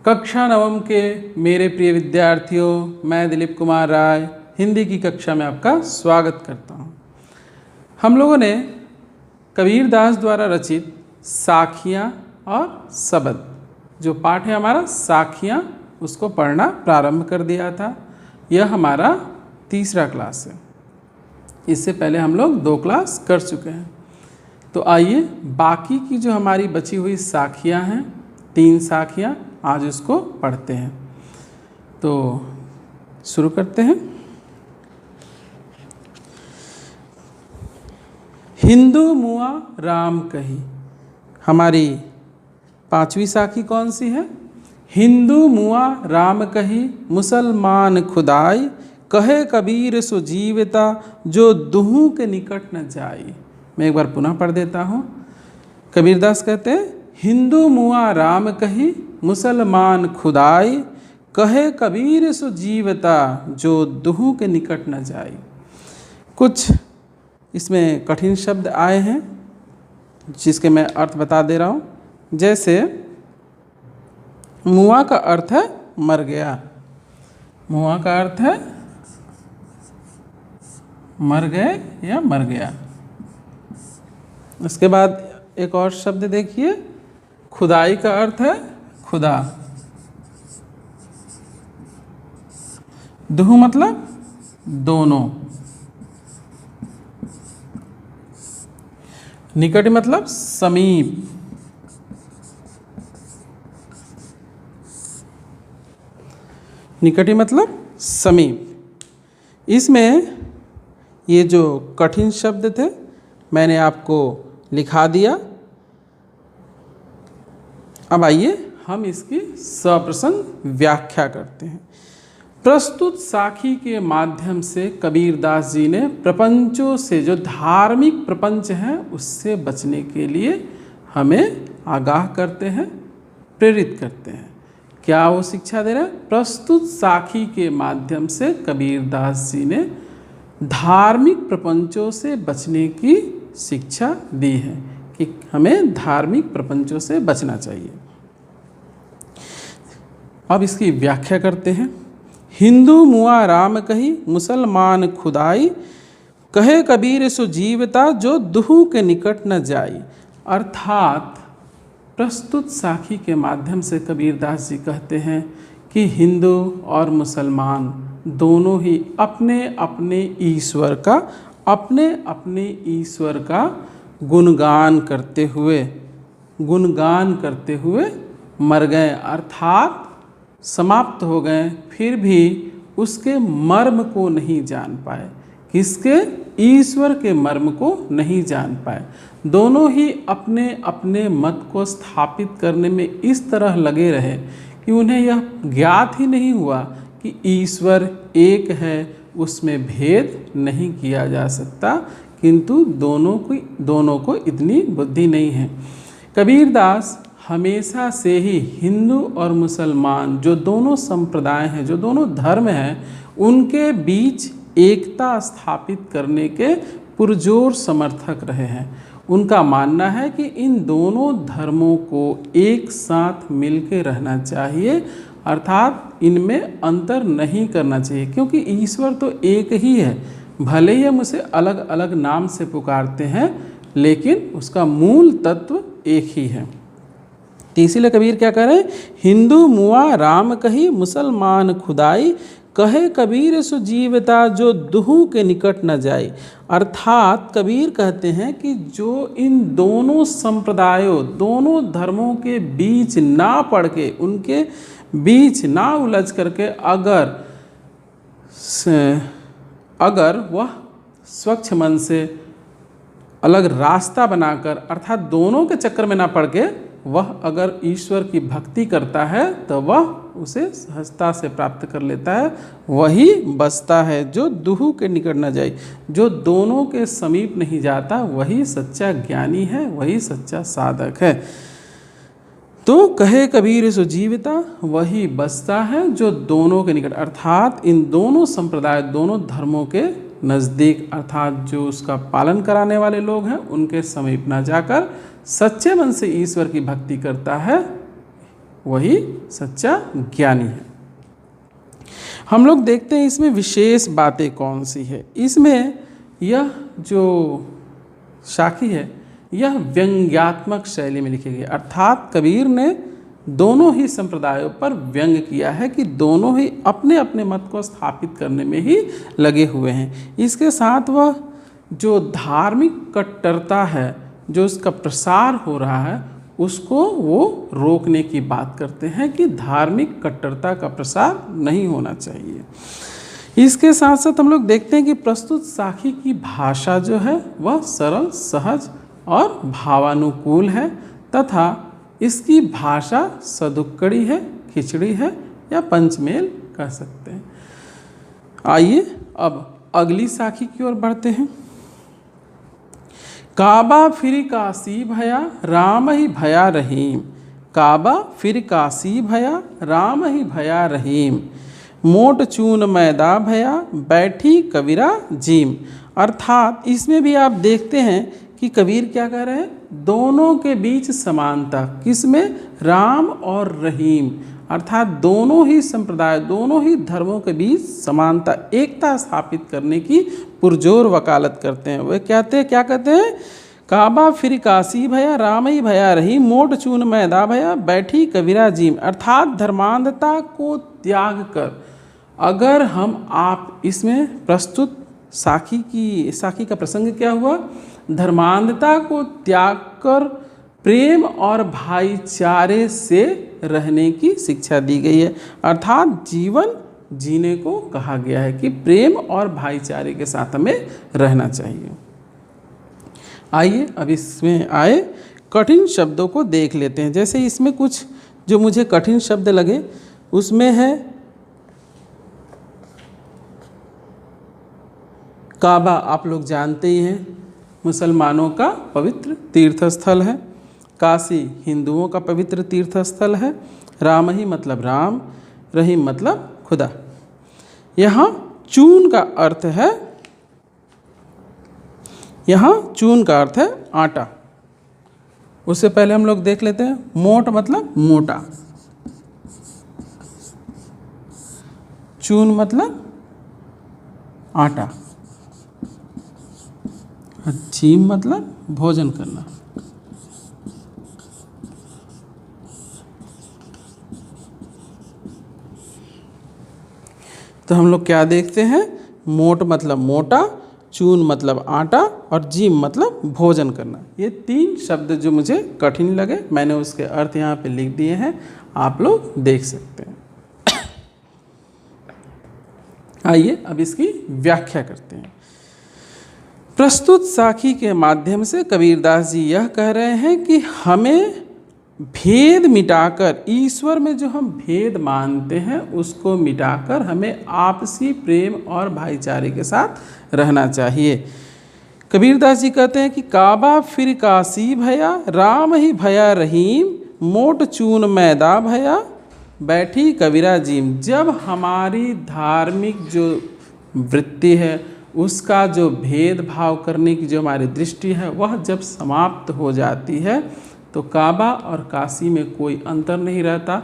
कक्षा नवम के मेरे प्रिय विद्यार्थियों, मैं दिलीप कुमार राय हिंदी की कक्षा में आपका स्वागत करता हूँ। हम लोगों ने कबीरदास द्वारा रचित साखियाँ और शब्द जो पाठ है हमारा साखियाँ, उसको पढ़ना प्रारंभ कर दिया था। यह हमारा तीसरा क्लास है। इससे पहले हम लोग 2 क्लास कर चुके हैं। तो आइए बाकी की जो हमारी बची हुई साखियाँ हैं, 3 साखियाँ, आज उसको पढ़ते हैं। तो शुरू करते हैं। हिंदू मुआ राम कही। हमारी 5वीं साखी कौन सी है? हिंदू मुआ राम कही, मुसलमान खुदाई, कहे कबीर सो जीवता, जो दुहू के निकट न जाई। मैं एक बार पुनः पढ़ देता हूँ। कबीरदास कहते हैं, हिंदू मुआ राम कही, मुसलमान खुदाई, कहे कबीर सो जीवता, जो दुहू के निकट न जाई। कुछ इसमें कठिन शब्द आए हैं जिसके मैं अर्थ बता दे रहा हूँ। जैसे मुआ का अर्थ है मर गया। मुआ का अर्थ है मर गए या मर गया। उसके बाद एक और शब्द देखिए, खुदाई का अर्थ है खुदा। दुहू मतलब दोनों। निकट मतलब समीप। निकट मतलब समीप। इसमें ये जो कठिन शब्द थे मैंने आपको लिखा दिया। अब आइए हम इसकी सप्रसंग व्याख्या करते हैं। प्रस्तुत साखी के माध्यम से कबीरदास जी ने प्रपंचों से, जो धार्मिक प्रपंच हैं, उससे बचने के लिए हमें आगाह करते हैं, प्रेरित करते हैं। क्या वो शिक्षा दे रहे हैं? प्रस्तुत साखी के माध्यम से कबीरदास जी ने धार्मिक प्रपंचों से बचने की शिक्षा दी है कि हमें धार्मिक प्रपंचों से बचना चाहिए। अब इसकी व्याख्या करते हैं। हिंदू मुआ राम कही, मुसलमान खुदाई, कहे कबीर सो जीवता, जो दुहू के निकट न जाई। अर्थात प्रस्तुत साखी के माध्यम से कबीरदास जी कहते हैं कि हिंदू और मुसलमान दोनों ही अपने अपने ईश्वर का गुणगान करते हुए मर गए, अर्थात समाप्त हो गए, फिर भी उसके मर्म को नहीं जान पाए। किसके? ईश्वर के मर्म को नहीं जान पाए। दोनों ही अपने अपने मत को स्थापित करने में इस तरह लगे रहे कि उन्हें यह ज्ञात ही नहीं हुआ कि ईश्वर एक है, उसमें भेद नहीं किया जा सकता। किंतु दोनों को इतनी बुद्धि नहीं है। कबीरदास हमेशा से ही हिंदू और मुसलमान, जो दोनों संप्रदाय हैं, जो दोनों धर्म हैं, उनके बीच एकता स्थापित करने के पुरजोर समर्थक रहे हैं। उनका मानना है कि इन दोनों धर्मों को एक साथ मिलकर रहना चाहिए, अर्थात इनमें अंतर नहीं करना चाहिए, क्योंकि ईश्वर तो एक ही है। भले ही हम उसे अलग अलग नाम से पुकारते हैं, लेकिन उसका मूल तत्व एक ही है। तो इसीलिए कबीर क्या कह रहे हैं? हिंदू मुआ राम कही, मुसलमान खुदाई, कहे कबीर सो जीवता, जो दुहू के निकट न जाए। अर्थात कबीर कहते हैं कि जो इन दोनों संप्रदायों, दोनों धर्मों के बीच ना पड़ के, उनके बीच ना उलझ करके अगर वह स्वच्छ मन से अलग रास्ता बनाकर, अर्थात दोनों के चक्कर में ना पड़ के वह अगर ईश्वर की भक्ति करता है तो वह उसे सहजता से प्राप्त कर लेता है। वही बचता है जो दुहू के निकट न जाए। जो दोनों के समीप नहीं जाता वही सच्चा ज्ञानी है, वही सच्चा साधक है। तो कहे कबीर सो जीवता, वही बचता है जो दोनों के निकट, अर्थात इन दोनों संप्रदाय, दोनों धर्मों के नज़दीक, अर्थात जो उसका पालन कराने वाले लोग हैं उनके समीप ना जाकर सच्चे मन से ईश्वर की भक्ति करता है, वही सच्चा ज्ञानी है। हम लोग देखते हैं इसमें विशेष बातें कौन सी है। इसमें यह जो साखी है यह व्यंग्यात्मक शैली में लिखी गई, अर्थात कबीर ने दोनों ही संप्रदायों पर व्यंग किया है कि दोनों ही अपने अपने मत को स्थापित करने में ही लगे हुए हैं। इसके साथ वह जो धार्मिक कट्टरता है, जो उसका प्रसार हो रहा है, उसको वो रोकने की बात करते हैं कि धार्मिक कट्टरता का प्रसार नहीं होना चाहिए। इसके साथ साथ हम लोग देखते हैं कि प्रस्तुत साखी की भाषा जो है वह सरल, सहज और भावानुकूल है तथा इसकी भाषा सदुक्कड़ी है, खिचड़ी है या पंचमेल कह सकते हैं। आइए अब अगली साखी की ओर बढ़ते हैं। काबा फिर काशी भया राम ही भया रहीम, काबा फिर काशी भया राम ही भया रहीम, मोट चून मैदा भया बैठी कबीरा जीम। अर्थात इसमें भी आप देखते हैं कि कबीर क्या कह रहे हैं, दोनों के बीच समानता, किसमें, राम और रहीम, अर्थात दोनों ही संप्रदाय, दोनों ही धर्मों के बीच समानता, एकता स्थापित करने की पुरजोर वकालत करते हैं। वे क्या कहते हैं, काबा फिर काशी भया राम ही भया रहीम, मोट चून मैदा भया बैठी कबीरा जीम। अर्थात धर्मांधता को त्याग कर, अगर हम आप इसमें प्रस्तुत साखी का प्रसंग क्या हुआ, धर्मांधता को त्याग कर प्रेम और भाईचारे से रहने की शिक्षा दी गई है। अर्थात जीवन जीने को कहा गया है कि प्रेम और भाईचारे के साथ हमें रहना चाहिए। आइए अब इसमें आए कठिन शब्दों को देख लेते हैं। जैसे इसमें कुछ जो मुझे कठिन शब्द लगे उसमें है काबा, आप लोग जानते ही हैं, मुसलमानों का पवित्र तीर्थ स्थल है। काशी हिंदुओं का पवित्र तीर्थ स्थल है। राम ही मतलब राम, रहीम मतलब खुदा। यहाँ चून का अर्थ है, यहाँ चून का अर्थ है आटा। उससे पहले हम लोग देख लेते हैं मोट मतलब मोटा, चून मतलब आटा, जीम मतलब भोजन करना। तो हम लोग क्या देखते हैं, मोट मतलब मोटा, चून मतलब आटा और जीम मतलब भोजन करना। ये तीन शब्द जो मुझे कठिन लगे मैंने उसके अर्थ यहाँ पे लिख दिए हैं, आप लोग देख सकते हैं। आइए अब इसकी व्याख्या करते हैं। प्रस्तुत साखी के माध्यम से कबीरदास जी यह कह रहे हैं कि हमें भेद मिटाकर, ईश्वर में जो हम भेद मानते हैं उसको मिटाकर हमें आपसी प्रेम और भाईचारे के साथ रहना चाहिए। कबीरदास जी कहते हैं कि काबा फिर काशी भया राम ही भया रहीम, मोट चून मैदा भया बैठी कबीरा जीम। जब हमारी धार्मिक जो वृत्ति है, उसका जो भेदभाव करने की जो हमारी दृष्टि है, वह जब समाप्त हो जाती है तो काबा और काशी में कोई अंतर नहीं रहता,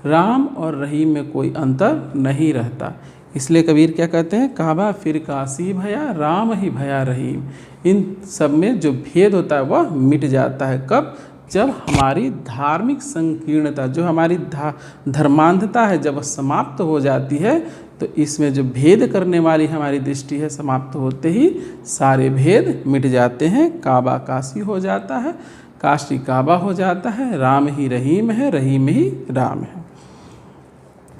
राम और रहीम में कोई अंतर नहीं रहता। इसलिए कबीर क्या कहते हैं, काबा फिर काशी भया राम ही भया रहीम। इन सब में जो भेद होता है वह मिट जाता है। कब, जब हमारी धार्मिक संकीर्णता, जो हमारी धर्मांधता है, जब वह समाप्त हो जाती है तो इसमें जो भेद करने वाली हमारी दृष्टि है, समाप्त होते ही सारे भेद मिट जाते हैं। काबा काशी हो जाता है, काशी काबा हो जाता है, राम ही रहीम है, रहीम ही राम है।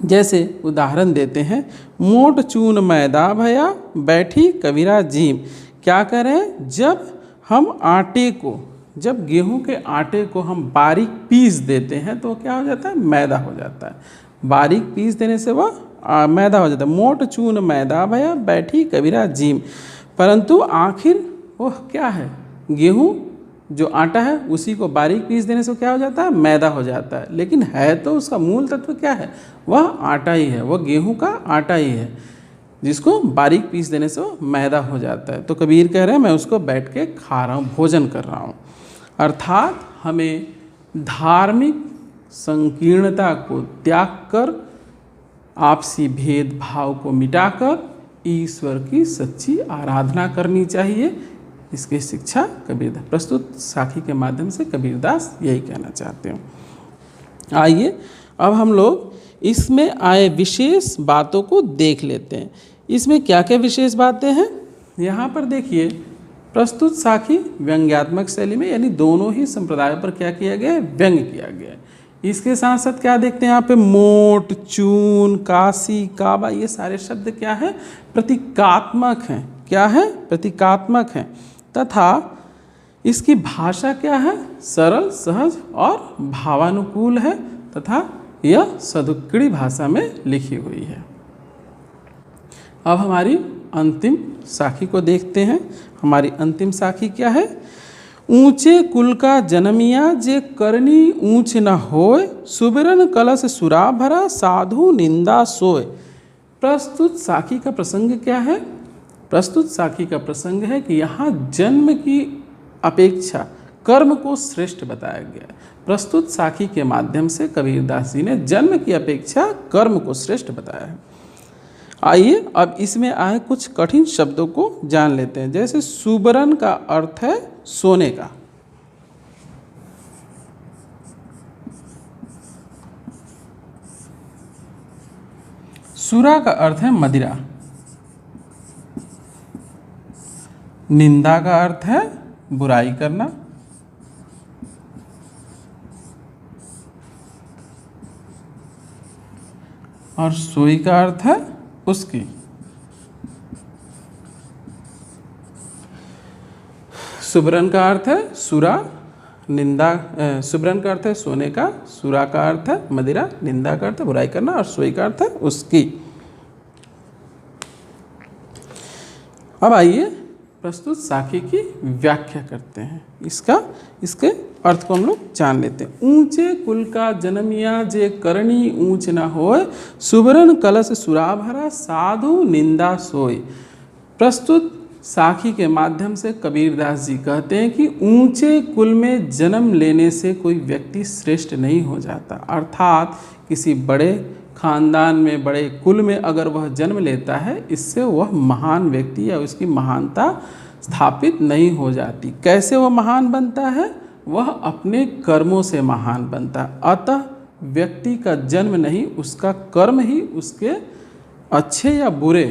जैसे उदाहरण देते हैं, मोट चून मैदा भया बैठी कबीरा जीम। क्या करें, जब हम आटे को, जब गेहूं के आटे को हम बारीक पीस देते हैं तो क्या हो जाता है, मैदा हो जाता है। बारीक पीस देने से वह मैदा हो जाता है। मोट चून मैदा भया बैठी कबीरा जीम। परंतु आखिर वह क्या है, गेहूं जो आटा है उसी को बारीक पीस देने से क्या हो जाता है, मैदा हो जाता है। लेकिन है तो उसका मूल तत्व क्या है, वह आटा ही है, वह गेहूं का आटा ही है, जिसको बारीक पीस देने से वो मैदा हो जाता है। तो कबीर कह रहे हैं मैं उसको बैठ के खा रहा हूँ, भोजन कर रहा हूँ। अर्थात हमें धार्मिक संकीर्णता को त्याग कर, आपसी भेदभाव को मिटाकर ईश्वर की सच्ची आराधना करनी चाहिए। इसकी शिक्षा कबीरदास, प्रस्तुत साखी के माध्यम से कबीरदास यही कहना चाहते हैं। आइए अब हम लोग इसमें आए विशेष बातों को देख लेते हैं। इसमें क्या क्या विशेष बातें हैं, यहाँ पर देखिए। प्रस्तुत साखी व्यंग्यात्मक शैली में, यानी दोनों ही संप्रदायों पर क्या किया गया है, व्यंग किया गया है। इसके साथ साथ क्या देखते हैं यहाँ पे, मोट, चून, काशी, काबा, ये सारे शब्द क्या है, प्रतीकात्मक हैं। क्या है, प्रतीकात्मक हैं। तथा इसकी भाषा क्या है, सरल, सहज और भावानुकूल है तथा यह सदुक्कड़ी भाषा में लिखी हुई है। अब हमारी अंतिम साखी को देखते हैं। हमारी अंतिम साखी क्या है, ऊंचे कुल का जनमिया जे करनी ऊंच न होय, सुबिरन कलश सुरा भरा साधु निंदा सोय। प्रस्तुत साखी का प्रसंग क्या है, प्रस्तुत साखी का प्रसंग है कि यहाँ जन्म की अपेक्षा कर्म को श्रेष्ठ बताया गया है। प्रस्तुत साखी के माध्यम से कबीरदास जी ने जन्म की अपेक्षा कर्म को श्रेष्ठ बताया है। आइए अब इसमें आए कुछ कठिन शब्दों को जान लेते हैं। जैसे सुबरन का अर्थ है सोने का, सुरा का अर्थ है मदिरा, निंदा का अर्थ है बुराई करना, और सोई का अर्थ है उसकी। सुबरन का अर्थ है सुरा, निंदा, सुबरन का अर्थ है सोने का, सुरा का अर्थ है मदिरा, निंदा का अर्थ है बुराई करना, और सोई का अर्थ है उसकी। अब आइए प्रस्तुत साखी की व्याख्या करते हैं। इसके अर्थ को हम लोग जान लेते हैं। ऊंचे कुल का जनमिया जे करणी ऊंच न होय, सुबरन कलश सुरा भरा साधु निंदा सोय। प्रस्तुत साखी के माध्यम से कबीरदास जी कहते हैं कि ऊंचे कुल में जन्म लेने से कोई व्यक्ति श्रेष्ठ नहीं हो जाता। अर्थात किसी बड़े खानदान में, बड़े कुल में अगर वह जन्म लेता है, इससे वह महान व्यक्ति या उसकी महानता स्थापित नहीं हो जाती। कैसे वह महान बनता है, वह अपने कर्मों से महान बनता है। अतः व्यक्ति का जन्म नहीं, उसका कर्म ही उसके अच्छे या बुरे,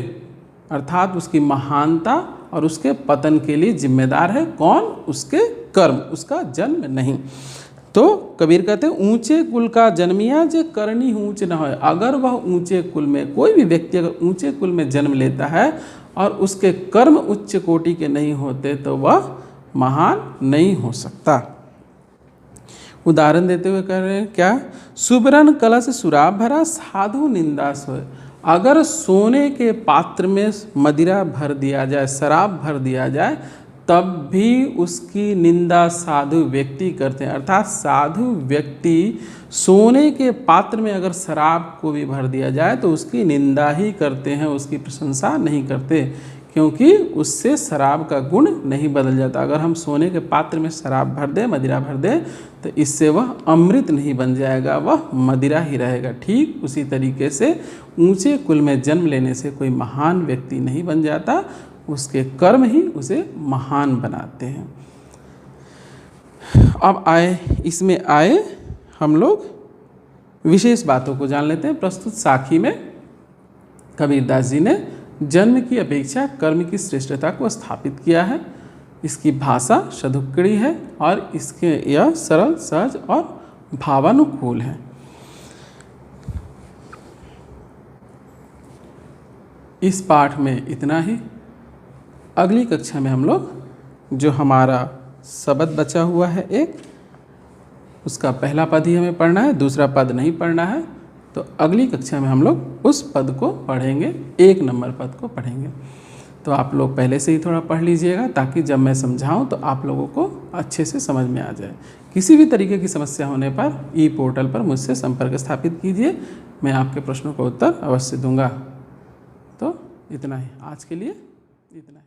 अर्थात उसकी महानता और उसके पतन के लिए जिम्मेदार है। कौन? उसके कर्म, उसका जन्म नहीं। तो कबीर कहते हैं ऊंचे कुल का जन्मिया जे करनी ऊंच न हो। अगर वह ऊंचे कुल में, कोई भी व्यक्ति अगर ऊंचे कुल में जन्म लेता है और उसके कर्म उच्च कोटि के नहीं होते, तो वह महान नहीं हो सकता। उदाहरण देते हुए कह रहे हैं क्या, सुबरन कलश सुरा भरा साधु निंदा सोय। अगर सोने के पात्र में मदिरा भर दिया जाए, शराब भर दिया जाए, तब भी उसकी निंदा साधु व्यक्ति करते हैं। अर्थात साधु व्यक्ति सोने के पात्र में अगर शराब को भी भर दिया जाए तो उसकी निंदा ही करते हैं, उसकी प्रशंसा नहीं करते, क्योंकि उससे शराब का गुण नहीं बदल जाता। अगर हम सोने के पात्र में शराब भर दें, मदिरा भर दें, तो इससे वह अमृत नहीं बन जाएगा, वह मदिरा ही रहेगा। ठीक उसी तरीके से ऊंचे कुल में जन्म लेने से कोई महान व्यक्ति नहीं बन जाता, उसके कर्म ही उसे महान बनाते हैं। अब इसमें आए हम लोग विशेष बातों को जान लेते हैं। प्रस्तुत साखी में कबीरदास जी ने जन्म की अपेक्षा कर्म की श्रेष्ठता को स्थापित किया है। इसकी भाषा सदुक्कड़ी है और इसके यह सरल, सहज और भावानुकूल है। इस पाठ में इतना ही। अगली कक्षा में हम लोग जो हमारा शब्द बचा हुआ है एक, उसका पहला पद ही हमें पढ़ना है, दूसरा पद नहीं पढ़ना है। तो अगली कक्षा में हम लोग उस पद को पढ़ेंगे, 1 नंबर पद को पढ़ेंगे। तो आप लोग पहले से ही थोड़ा पढ़ लीजिएगा, ताकि जब मैं समझाऊं तो आप लोगों को अच्छे से समझ में आ जाए। किसी भी तरीके की समस्या होने पर ई पोर्टल पर मुझसे संपर्क स्थापित कीजिए, मैं आपके प्रश्नों का उत्तर अवश्य दूंगा। तो इतना ही आज के लिए, इतना ही।